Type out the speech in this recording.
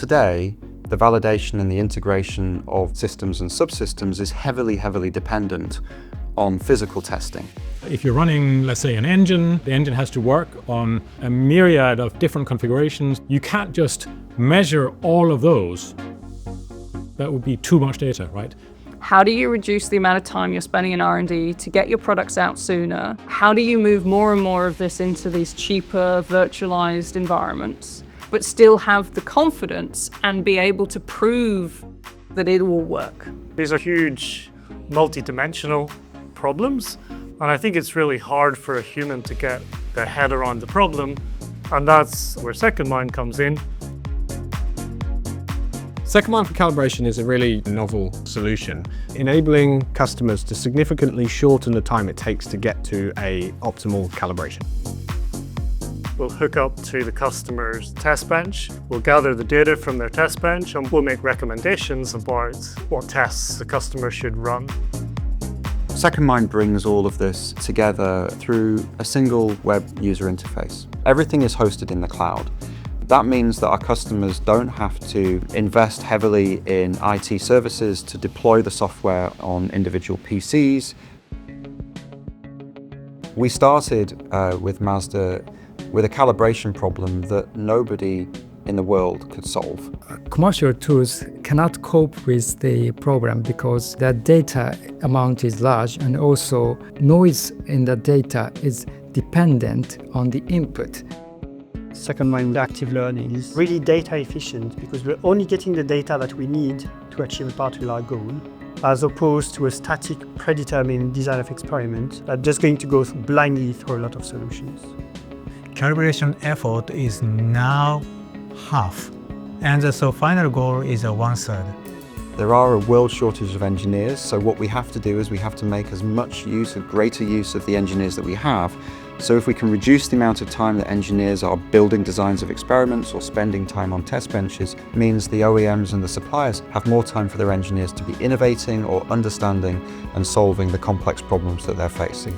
Today, the validation and the integration of systems and subsystems is heavily dependent on physical testing. If you're running, let's say, an engine, the engine has to work on a myriad of different configurations. You can't just measure all of those. That would be too much data, right? How do you reduce the amount of time you're spending in R&D to get your products out sooner? How do you move more and more of this into these cheaper, virtualized environments, but still have the confidence and be able to prove that it will work? These are huge, multi-dimensional problems, and I think it's really hard for a human to get their head around the problem, and that's where Secondmind comes in. Secondmind for calibration is a really novel solution, enabling customers to significantly shorten the time it takes to get to an optimal calibration. We'll hook up to the customer's test bench, we'll gather the data from their test bench, and we'll make recommendations about what tests the customer should run. Secondmind brings all of this together through a single web user interface. Everything is hosted in the cloud. That means that our customers don't have to invest heavily in IT services to deploy the software on individual PCs. We started with Mazda with a calibration problem that nobody in the world could solve. Commercial tools cannot cope with the problem because the data amount is large, and also noise in the data is dependent on the input. Secondmind active learning is really data efficient because we're only getting the data that we need to achieve a particular goal, as opposed to a static predetermined design of experiment that's just going to go blindly through a lot of solutions. Calibration effort is now half, and so final goal is 1/3. There are a world shortage of engineers, so what we have to do is we have to make as much use, greater use of the engineers that we have. So if we can reduce the amount of time that engineers are building designs of experiments or spending time on test benches, means the OEMs and the suppliers have more time for their engineers to be innovating or understanding and solving the complex problems that they're facing.